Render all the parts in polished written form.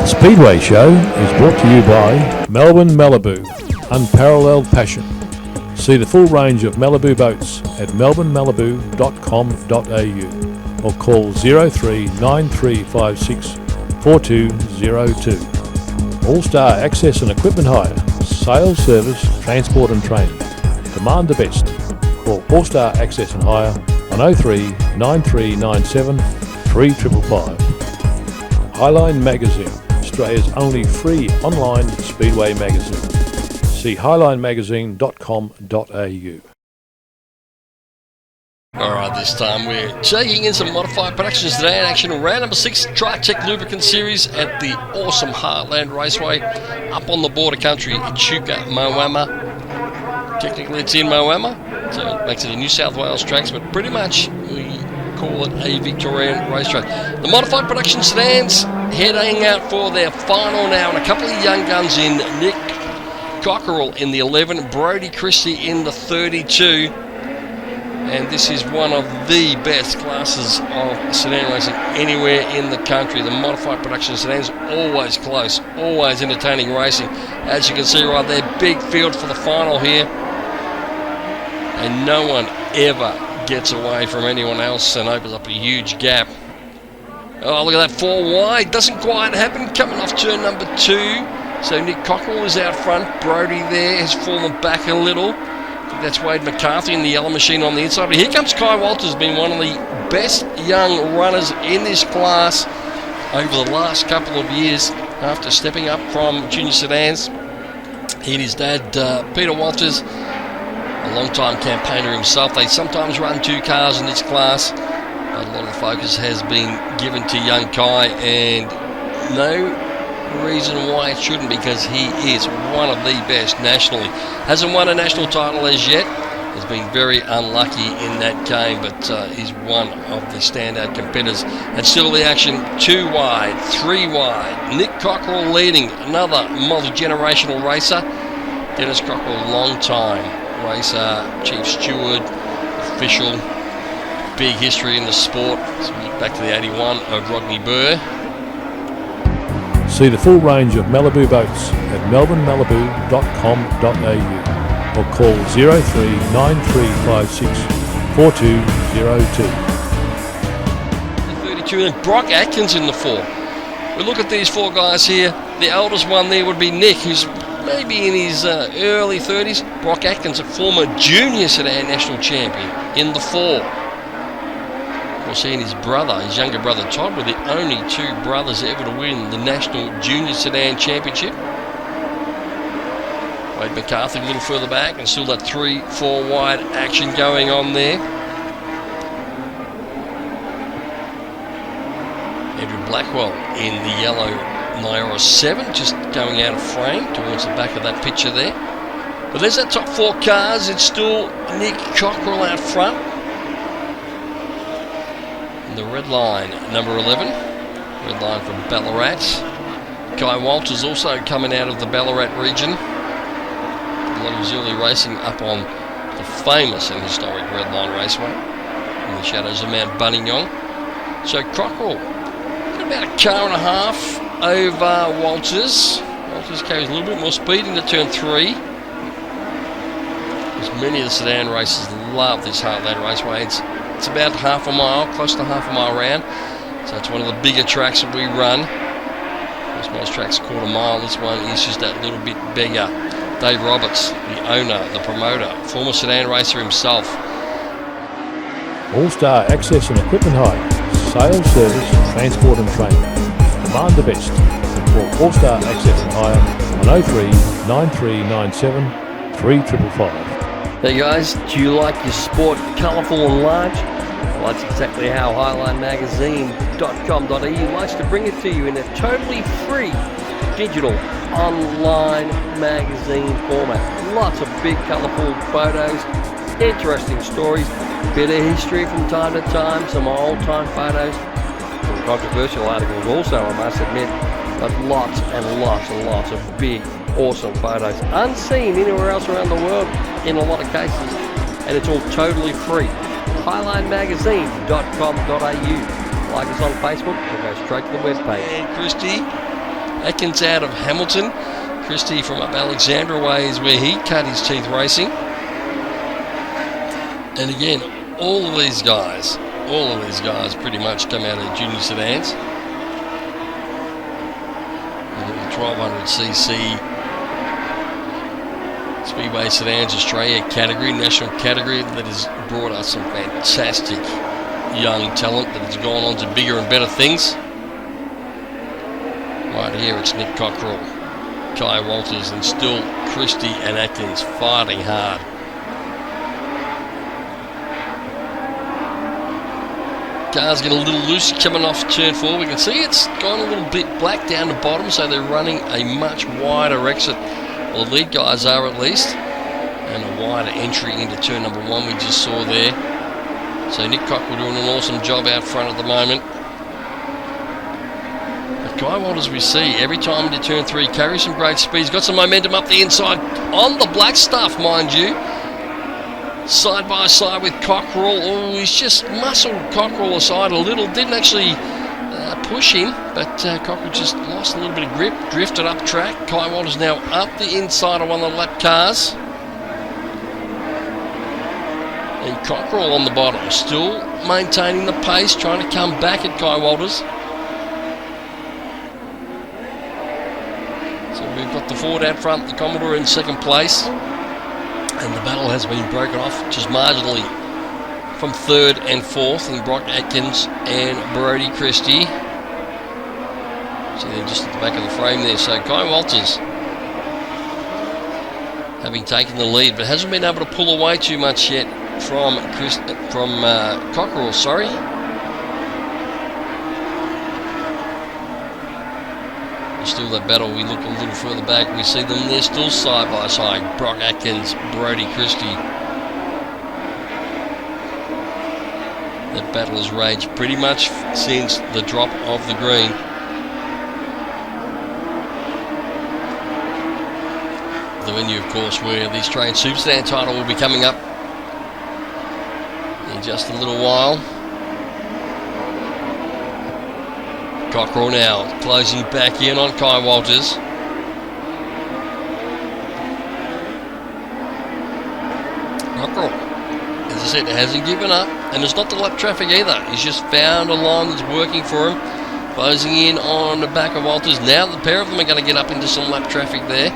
Speedway Show is brought to you by Melbourne Malibu, unparalleled passion. See the full range of Malibu boats at melbournemalibu.com.au or call 0393564202. All-Star Access and Equipment Hire, Sales Service, Transport and Training. Demand the best. Call All-Star Access and Hire on 03 9397 3555. Highline Magazine, Australia's only free online speedway magazine. See highlinemagazine.com.au. Alright, this time we're taking in some modified productions today in action. Round number 6, Tri-Tech Lubricant Series at the awesome Heartland Raceway up on the border country in Chuka, Moama. Technically it's in Moama, so it makes it a New South Wales tracks, but pretty much we call it a Victorian racetrack. The modified production sedans heading out for their final now, and a couple of young guns in. Nick Cockerell in the 11, Brody Christie in the 32. And this is one of the best classes of sedan racing anywhere in the country. The modified production sedans, always close, always entertaining racing. As you can see right there, big field for the final here. And no one ever gets away from anyone else and opens up a huge gap. Oh, look at that, 4 wide. Doesn't quite happen, coming off turn number 2. So Nick Cockerell is out front. Brody there has fallen back a little. I think that's Wade McCarthy in the yellow machine on the inside. But here comes Kai Walters, been one of the best young runners in this class over the last couple of years after stepping up from junior sedans. He and his dad, Peter Walters, a long-time campaigner himself. They sometimes run 2 cars in this class, but a lot of the focus has been given to young Kai, and no reason why it shouldn't, because he is one of the best nationally. Hasn't won a national title as yet, has been very unlucky in that game, but he's one of the standout competitors. And still the action, 2 wide, 3 wide. Nick Cockerell leading, another multi-generational racer. Dennis Cockerell, long time racer, chief steward, official, big history in the sport. So we look back to the 81 of Rodney Burr. See the full range of Malibu boats at melbournemalibu.com.au or call 03 9356 4202. 32, and Brock Atkins in the 4. We look at these 4 guys here. The eldest one there would be Nick, who's maybe in his early 30s. Brock Atkins, a former junior sedan national champion in the 4. Of course, he and his brother, his younger brother Todd, were the only 2 brothers ever to win the National Junior Sedan Championship. Wade McCarthy a little further back, and still that 3-4 wide action going on there. Andrew Blackwell in the yellow Nyora 7, just going out of frame towards the back of that picture there. But there's that top 4 cars. It's still Nick Cockerell out front. The red line, number 11, red line from Ballarat. Kai Walters also coming out of the Ballarat region. A lot of Zuli racing up on the famous and historic Red Line Raceway in the shadows of Mount Buninyong. So Cockerell got about a car and a half over Walters. Walters carries a little bit more speed into turn 3. As many of the sedan racers love this Heartland Raceway. It's about half a mile, close to half a mile round. So it's one of the bigger tracks that we run. Most tracks quarter mile. This one is just that little bit bigger. Dave Roberts, the owner, the promoter, former sedan racer himself. All-Star Access and Equipment Hire, Sales Service, Transport and Training. Demand the best. Call All-Star Access and Hire on 03 9397 3555. Hey guys, do you like your sport colourful and large? Well, that's exactly how highlinemagazine.com.au likes to bring it to you in a totally free digital online magazine format. Lots of big colourful photos, interesting stories, bit of history from time to time, some old-time photos, some controversial articles also, I must admit, but lots and lots and lots of big, awesome photos, unseen anywhere else around the world in a lot of cases, and it's all totally free. highlinemagazine.com.au. Like us on Facebook, or go straight to the webpage. And Christy, Atkins out of Hamilton. Christie from up Alexandra Way is where he cut his teeth racing. And again, all of these guys pretty much come out of junior sedans. 1200cc Speedway Sedans Australia category, national category, that has brought us some fantastic young talent that has gone on to bigger and better things. Right here it's Nick Cockrell, Kai Walters, and still Christie and Atkins fighting hard. Car's getting a little loose coming off turn 4. We can see it's gone a little bit black down the bottom, so they're running a much wider exit. Well, the lead guys are at least. And a wider entry into turn number 1 we just saw there. So Nick Cockrell doing an awesome job out front at the moment. But Kai Walters, we see every time into turn 3, carries some great speed. He's got some momentum up the inside on the black stuff, mind you. Side by side with Cockrell. Oh, he's just muscled Cockrell aside a little. Didn't actually push him, but Cockrell just lost a little bit of grip, drifted up track. Kai Walters now up the inside of one of the lap cars. And Cockrell on the bottom, still maintaining the pace, trying to come back at Kai Walters. So we've got the Ford out front, the Commodore in second place. And the battle has been broken off just marginally from 3rd and 4th in Brock Atkins and Brodie Christie. So they're just at the back of the frame there. So Kai Walters having taken the lead, but hasn't been able to pull away too much yet from Cockrell. Sorry. Still that battle. We look a little further back, we see them there still side by side. Brock Atkins, Brodie Christie. That battle has raged pretty much since the drop of the green. The venue, of course, where the Australian Super Sedan title will be coming up in just a little while. Cockrell now closing back in on Kai Walters. Cockrell, as I said, hasn't given up, and it's not the lap traffic either. He's just found a line that's working for him, closing in on the back of Walters. Now the pair of them are going to get up into some lap traffic there.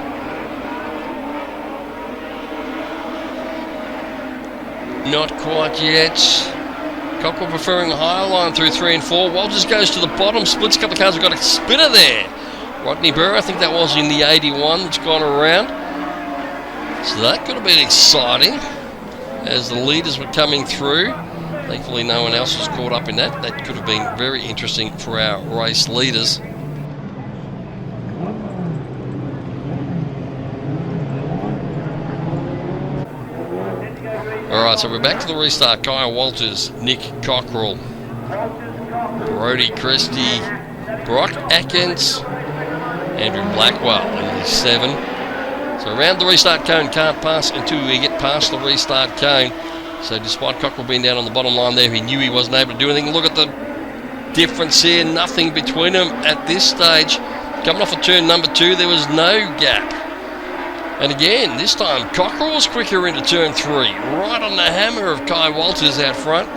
Not quite yet. Cockrell preferring a higher line through 3 and 4. Walters goes to the bottom, splits a couple of cars. We've got a spinner there. Rodney Burr, I think that was in the 81 that's gone around. So that could have been exciting as the leaders were coming through. Thankfully no one else was caught up in that. That could have been very interesting for our race leaders. Alright, so we're back to the restart. Kai Walters, Nick Cockrell, Brodie Christie, Brock Atkins, Andrew Blackwell in the 7. So around the restart cone, can't pass until we get past the restart cone. So despite Cockrell being down on the bottom line there, he knew he wasn't able to do anything. Look at the difference here, nothing between them at this stage. Coming off of turn number 2, there was no gap. And again, this time, Cockrell was quicker into turn 3, right on the hammer of Kai Walters out front.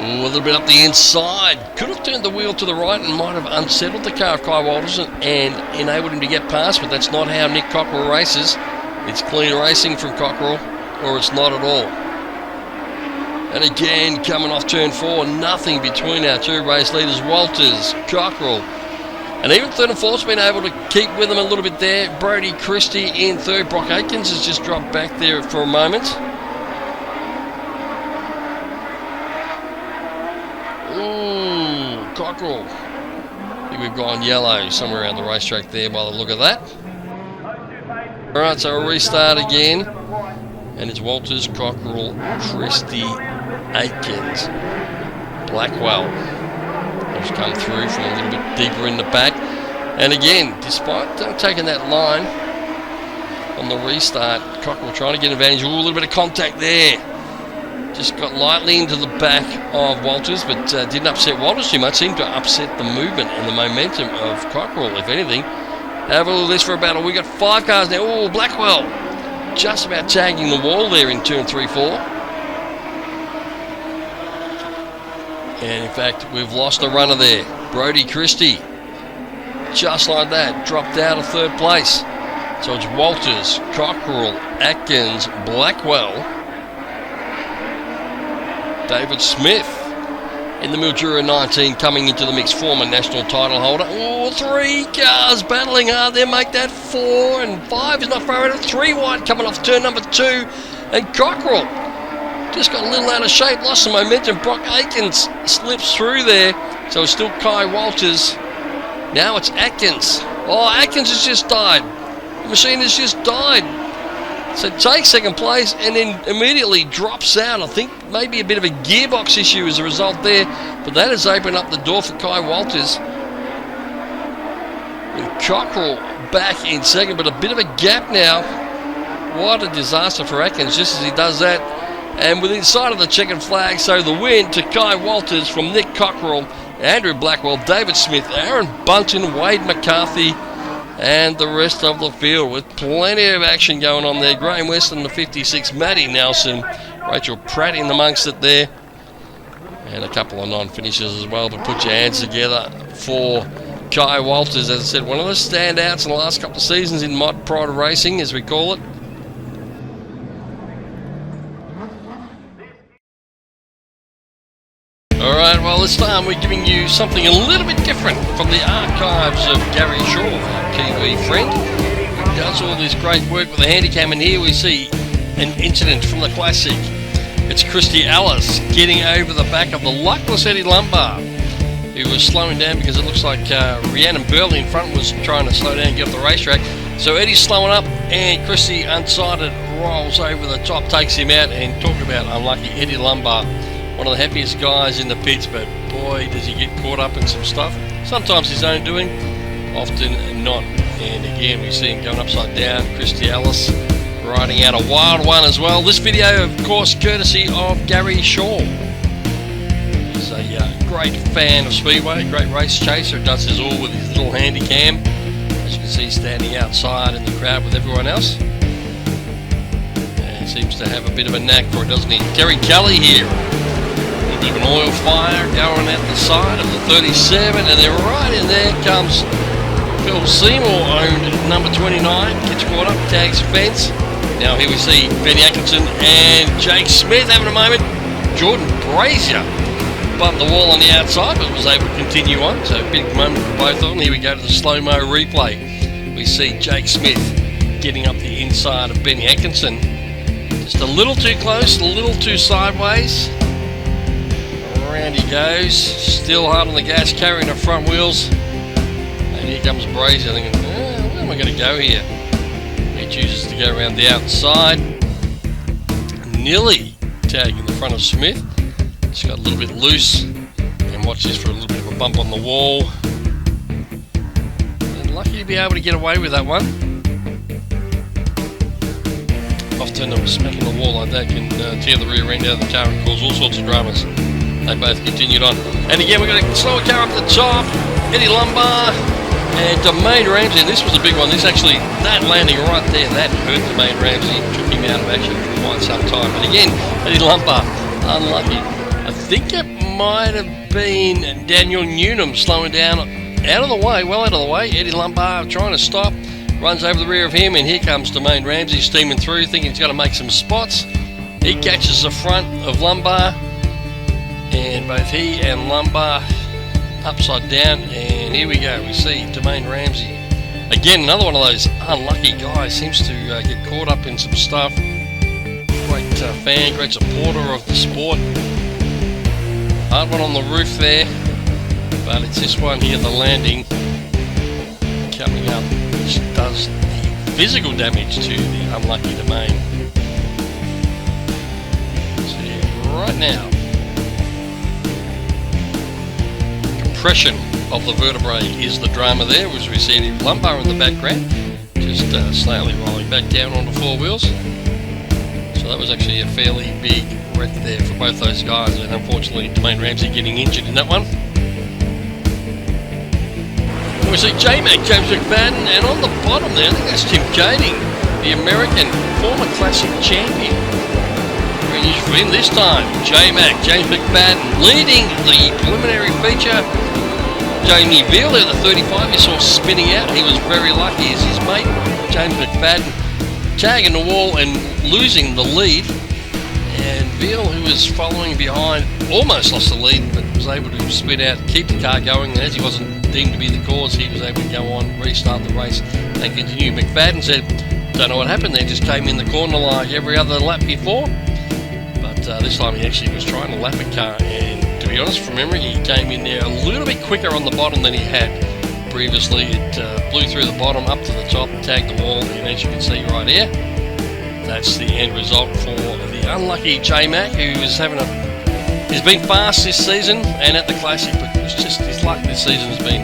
Ooh, a little bit up the inside. Could have turned the wheel to the right and might have unsettled the car of Kai Walters and enabled him to get past, but that's not how Nick Cockrell races. It's clean racing from Cockrell, or it's not at all. And again, coming off turn 4, nothing between our two race leaders, Walters, Cockrell. And even 3rd and 4th's been able to keep with them a little bit there. Brodie Christie in 3rd. Brock Atkins has just dropped back there for a moment. Ooh, Cockrell. I think we've gone yellow somewhere around the racetrack there by the look of that. Alright, so we'll restart again. And it's Walters, Cockrell, Christie, Atkins, Blackwell. Just come through from a little bit deeper in the back. And again, despite taking that line on the restart, Cockrell trying to get advantage. Ooh, a little bit of contact there. Just got lightly into the back of Walters, but didn't upset Walters too much. Seemed to upset the movement and the momentum of Cockerell, if anything. Have a look at this for a battle. We got 5 cars now. Oh, Blackwell just about tagging the wall there in turn 3-4. And in fact, we've lost a runner there. Brodie Christie, just like that, dropped out of 3rd place. So it's Walters, Cockerell, Atkins, Blackwell, David Smith in the Mildura 19 coming into the mix, former national title holder. Oh, 3 cars battling hard there, make that 4, and 5 is not far out of 3 wide coming off turn number 2, and Cockerell just got a little out of shape, lost some momentum. Brock Aikens slips through there, so it's still Kai Walters. Now it's Atkins. Oh, Atkins has just died. The machine has just died. So takes 2nd place and then immediately drops out. I think maybe a bit of a gearbox issue as a result there, but that has opened up the door for Kai Walters. And Cockerell back in 2nd, but a bit of a gap now. What a disaster for Atkins just as he does that. And with inside of the checkered flag, so the win to Kai Walters from Nick Cockerell, Andrew Blackwell, David Smith, Aaron Bunton, Wade McCarthy, and the rest of the field with plenty of action going on there. Graham Weston, the 56, Matty Nelson, Rachel Pratt in amongst it there, and a couple of non-finishers as well. But put your hands together for Kai Walters, as I said, one of the standouts in the last couple of seasons in Mod Pride Racing, as we call it. Alright, well this time we're giving you something a little bit different from the archives of Gary Shaw, our Kiwi friend, who does all this great work with the handicam, and here we see an incident from the Classic. It's Christy Ellis getting over the back of the luckless Eddie Lumbar, who was slowing down because it looks like Rhiannon Burley in front was trying to slow down and get off the racetrack. So Eddie's slowing up and Christy unsighted rolls over the top, takes him out, and talk about unlucky Eddie Lumbar. One of the happiest guys in the pits, but boy does he get caught up in some stuff. Sometimes his own doing, often not. And again we see him going upside down. Christy Ellis riding out a wild one as well. This video of course courtesy of Gary Shaw. He's a great fan of Speedway, great race chaser, does his all with his little handy cam. As you can see, standing outside in the crowd with everyone else. And seems to have a bit of a knack for it, doesn't he? Terry Kelly here. A bit of an oil fire going at the side of the 37, and then right in there comes Phil Seymour, owned number 29, gets caught up, tags fence. Now here we see Benny Atkinson and Jake Smith having a moment. Jordan Brazier bumped the wall on the outside, but was able to continue on, so a big moment for both of them. Here we go to the slow-mo replay. We see Jake Smith getting up the inside of Benny Atkinson. Just a little too close, a little too sideways. Around he goes, still hard on the gas, carrying the front wheels. And here comes Brazier thinking, where am I going to go here? He chooses to go around the outside. Nearly tagging the front of Smith. Just got a little bit loose. And watch this for a little bit of a bump on the wall. And lucky to be able to get away with that one. Often smacking the wall like that can tear the rear end out of the car and cause all sorts of dramas. They both continued on. And again, we're going to slow a car up the top. Eddie Lumbar and Domain Ramsey. And this was a big one. This actually, that landing right there, that hurt Domain Ramsey. Took him out of action for quite some time. But again, Eddie Lumbar, unlucky. I think it might have been Daniel Newnham slowing down out of the way, well out of the way. Eddie Lumbar trying to stop. Runs over the rear of him. And here comes Domain Ramsey steaming through, thinking he's got to make some spots. He catches the front of Lumbar. And both he and Lumbar upside down, and here we go. We see Domain Ramsey again, another one of those unlucky guys. Seems to get caught up in some stuff. Great fan, great supporter of the sport. Hard one on the roof there, but it's this one here, the landing coming up, which does the physical damage to the unlucky Domain. So right now, compression of the vertebrae is the drama there, as we see Eddie Lumbar in the background, just slowly rolling back down onto 4 wheels. So that was actually a fairly big wreck there for both those guys, and unfortunately Dwayne Ramsey getting injured in that one. We see J-Mac, James McFadden, and on the bottom there, I think that's Tim Kading, the American former classic champion. Very unusual for him this time. J-Mac, James McFadden leading the preliminary feature. Jamie Veal there, the 35, you saw spinning out. He was very lucky as his mate, James McFadden, tagging the wall and losing the lead. And Veal, who was following behind, almost lost the lead, but was able to spin out, keep the car going. And as he wasn't deemed to be the cause, he was able to go on, restart the race and continue. McFadden said, don't know what happened there, just came in the corner like every other lap before. But this time he actually was trying to lap a car, and to be honest, from memory, he came in there a little bit quicker on the bottom than he had previously. It blew through the bottom, up to the top, tagged the wall, and as you can see right here, that's the end result for the unlucky J-Mac, who was he's been fast this season and at the Classic, but it's just his luck this season has been,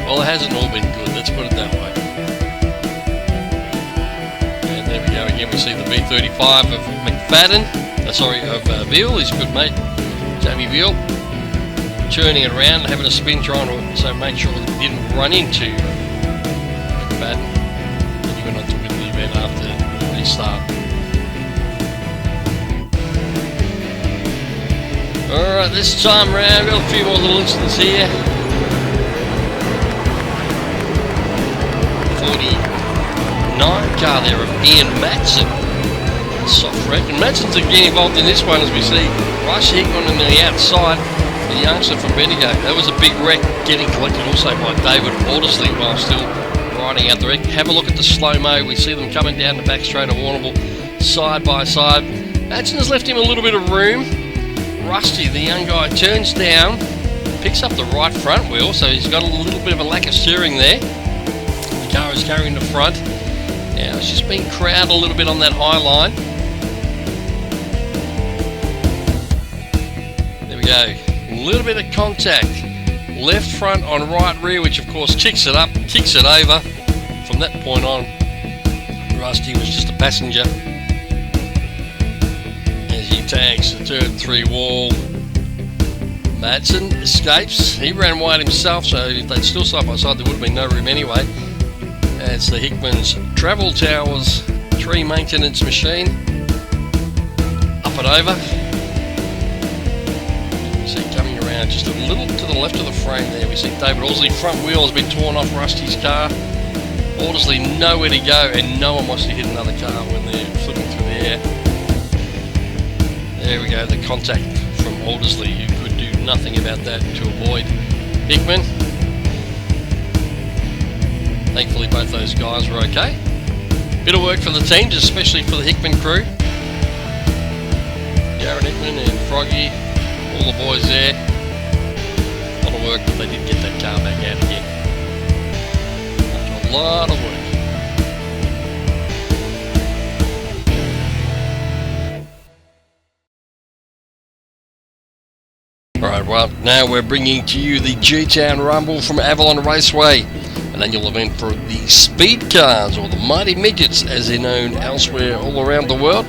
well, it hasn't all been good, let's put it that way. And there we go again, we see the V35 of McFadden, of Veal, his good mate, Jamie Veal, turning it around and having a spin, trying to make sure that he didn't run into McFadden. And he went on to win the event after the restart. Alright, this time round, we've got a few more little incidents here. 49 car there of Ian Matson. Soft wreck. And Matson's again involved in this one, as we see Rush Hickman on the outside, the youngster from Bendigo. That was a big wreck, getting collected also by David Aldersley while still riding out the wreck. Have a look at the slow-mo. We see them coming down the back straight of Warrnambool side by side. Matson has left him a little bit of room. Rusty, the young guy, turns down, picks up the right front wheel, so he's got a little bit of a lack of steering there. The car is carrying the front. Now it's just been crowded a little bit on that high line. There we go. A little bit of contact. Left front on right rear, which of course kicks it up, kicks it over. From that point on, Rusty was just a passenger. As he tags the turn 3 wall. Matson escapes. He ran wide himself, so if they'd still side by side, there would have been no room anyway. As the Hickman's Travel Towers tree maintenance machine up and over. You see coming around just a little to the left of the frame there. We see David Aldersley front wheel has been torn off Rusty's car. Aldersley nowhere to go, and no one wants to hit another car when they're flipping through the air. There we go, the contact from Aldersley, who could do nothing about that to avoid Hickman. Thankfully both those guys were okay. Bit of work for the team, especially for the Hickman crew. Jared Hickman and Froggy, all the boys there. A lot of work, but they did get that car back out again. After a lot of work. Alright, well, now we're bringing to you the G-Town Rumble from Avalon Raceway, an annual event for the Speed Cars, or the Mighty Midgets as they're known elsewhere all around the world.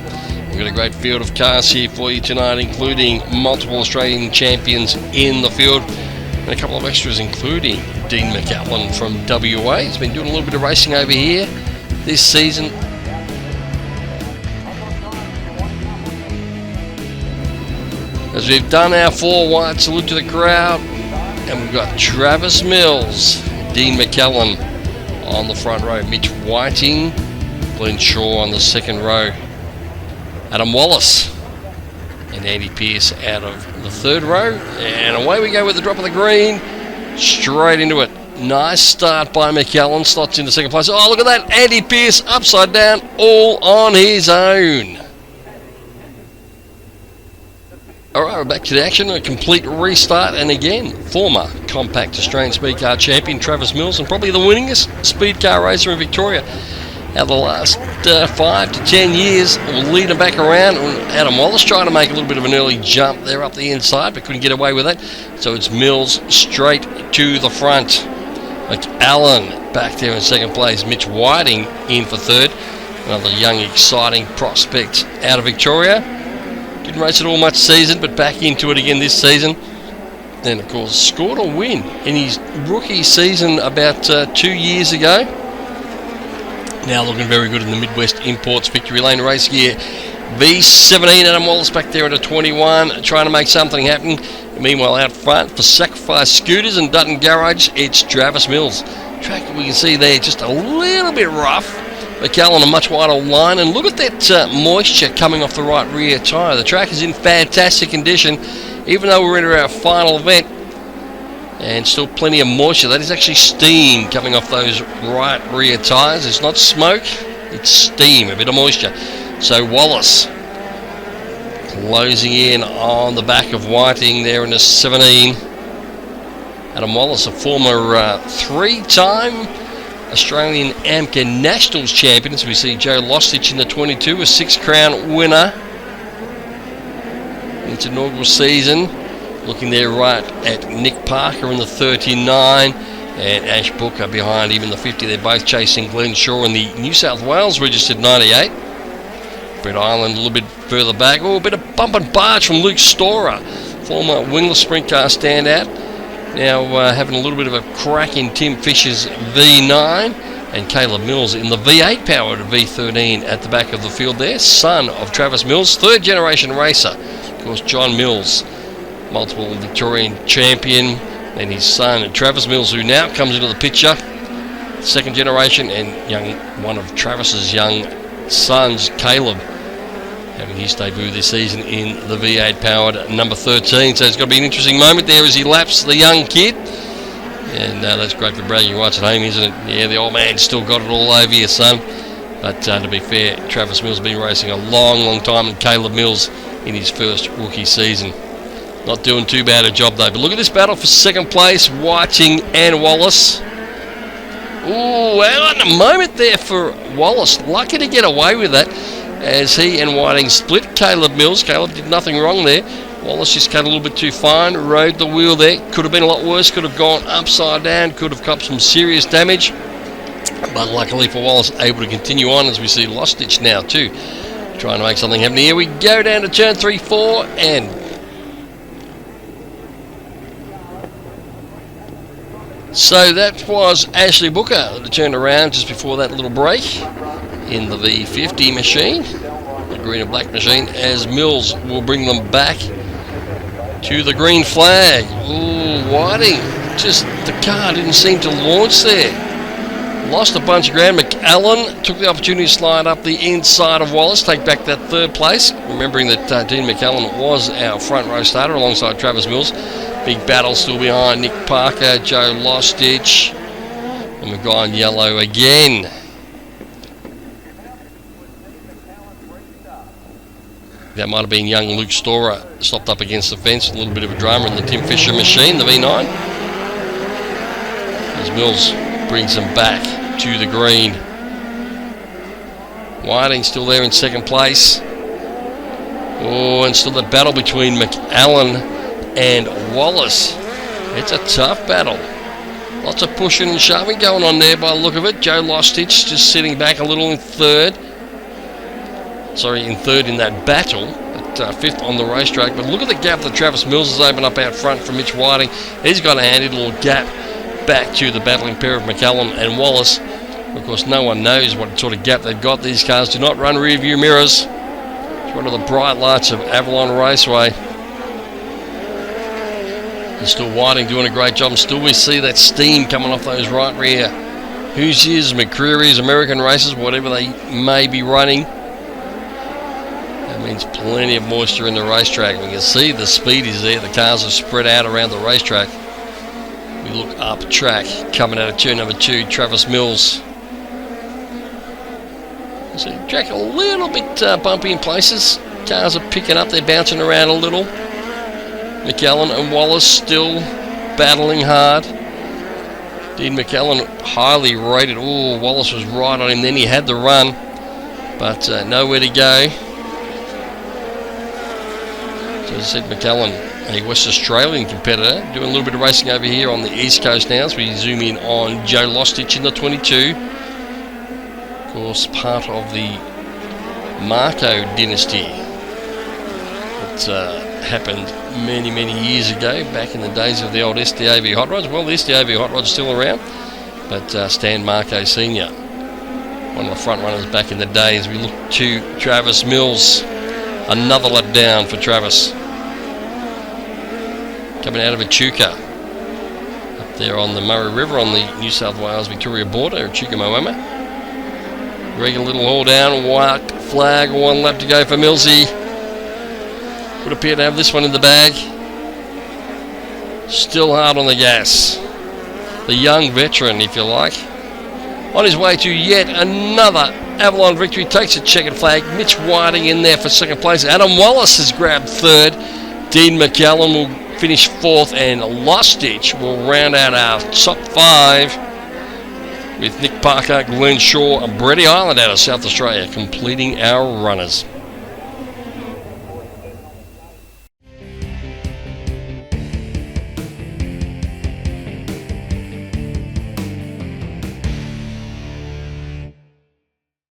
We've got a great field of cars here for you tonight, including multiple Australian champions in the field, and a couple of extras, including Dean McAllen from WA. He's been doing a little bit of racing over here this season. As we've done our 4 wide salute to the crowd, and we've got Travis Mills, Dean McAllen on the front row, Mitch Whiting, Glenn Shaw on the second row, Adam Wallace and Andy Pearce out of the third row, and away we go with the drop of the green, straight into it. Nice start by McAllen, slots into second place. Oh, look at that, Andy Pearce upside down, all on his own. Alright, we're back to the action, a complete restart, and again, former compact Australian speed car champion Travis Mills, and probably the winningest speed car racer in Victoria out of the last 5 to 10 years, will lead him back around. Adam Wallace trying to make a little bit of an early jump there up the inside, but couldn't get away with that. So it's Mills straight to the front. McAllen back there in second place. Mitch Whiting in for third. Another young, exciting prospect out of Victoria. Didn't race it all much season, but back into it again this season. And, of course, scored a win in his rookie season about 2 years ago. Now looking very good in the Midwest Imports Victory Lane race gear. V17, Adam Wallace back there at a 21, trying to make something happen. Meanwhile, out front for Sacrifice Scooters and Dutton Garage, it's Travis Mills. Track we can see there just a little bit rough. McAllen a much wider line, and look at that moisture coming off the right rear tyre. The track is in fantastic condition, even though we're into our final event, and still plenty of moisture. That is actually steam coming off those right rear tyres. It's not smoke, it's steam, a bit of moisture. So Wallace closing in on the back of Whiting there in the 17. Adam Wallace, a former three-time Australian AMCA Nationals champion. As we see Joe Lostich in the 22, a six-crown winner in its inaugural season. Looking there right at Nick Parker in the 39 and Ash Booker behind him in the 50. They're both chasing Glenn Shaw in the New South Wales registered 98. Brett Island a little bit further back. Oh, a bit of bump and barge from Luke Storer, former wingless sprint car standout. Now having a little bit of a crack in Tim Fisher's V9, and Caleb Mills in the V8 powered V13 at the back of the field there. Son of Travis Mills, third generation racer. Of course, John Mills, multiple Victorian champion, and his son Travis Mills, who now comes into the picture, second generation, and one of Travis's young sons, Caleb, having his debut this season in the V8 powered number 13. So it's going to be an interesting moment there as he laps the young kid, and that's great for bragging rights at home, isn't it? Yeah, the old man's still got it all over your son. But to be fair, Travis Mills has been racing a long time, and Caleb Mills in his first rookie season. Not doing too bad a job though. But look at this battle for second place, Whiting and Wallace. Ooh, hang on a moment there for Wallace. Lucky to get away with that as he and Whiting split Caleb Mills. Caleb did nothing wrong there. Wallace just cut a little bit too fine, rode the wheel there. Could have been a lot worse, could have gone upside down, could have copped some serious damage. But luckily for Wallace, able to continue on as we see Lostich now too, trying to make something happen. Here we go down to turn 3-4, and so that was Ashley Booker that turned around just before that little break in the V50 machine, the green and black machine, as Mills will bring them back to the green flag. Ooh, Whiting, just the car didn't seem to launch there. Lost a bunch of ground. McAllen took the opportunity to slide up the inside of Wallace, take back that third place. Remembering that Dean McAllen was our front row starter alongside Travis Mills. Big battle still behind Nick Parker, Joe Lostich, and we've gone yellow again. That might have been young Luke Storer, stopped up against the fence. A little bit of a drama in the Tim Fisher machine, the V9. As Mills brings them back to the green. Whiting still there in second place. Oh, and still the battle between McAllen and Wallace. It's a tough battle. Lots of pushing and shoving going on there by the look of it. Joe Lostich just sitting back a little in third. Sorry, in third in that battle, at fifth on the racetrack. But look at the gap that Travis Mills has opened up out front from Mitch Whiting. He's got a handy little gap back to the battling pair of McAllen and Wallace. Of course, no one knows what sort of gap they've got. These cars do not run rear view mirrors. It's one of the bright lights of Avalon Raceway. And still Whiting doing a great job. And still we see that steam coming off those right rear Hoosiers, McCreary's, American races, whatever they may be running. That means plenty of moisture in the racetrack. We can see the speed is there. The cars are spread out around the racetrack. We look up track, coming out of turn number 2, Travis Mills. So track a little bit bumpy in places. Cars are picking up, they're bouncing around a little. McAllen and Wallace still battling hard. Dean McAllen highly rated. Oh, Wallace was right on him, then he had the run, but nowhere to go. So as I said, McAllen, a West Australian competitor, doing a little bit of racing over here on the East Coast now as we zoom in on Joe Lostich in the 22. Of course, part of the Marco dynasty. happened many, many years ago, back in the days of the old SDAV Hot Rods. Well, the SDAV Hot Rod's still around, but Stan Marco Sr., one of the front runners back in the day, as we look to Travis Mills. Another let down for Travis. Coming out of Echuca, up there on the Murray River on the New South Wales-Victoria border, Echuca Moama. Regular little haul down, white flag, 1 lap to go for Millsy. Would appear to have this one in the bag. Still hard on the gas. The young veteran, if you like. On his way to yet another Avalon victory, takes a checkered flag. Mitch Whiting in there for second place. Adam Wallace has grabbed third. Dean McCallum will finish fourth, and Lostich will round out our top 5 with Nick Parker, Glenn Shaw, and Bretty Island out of South Australia completing our runners.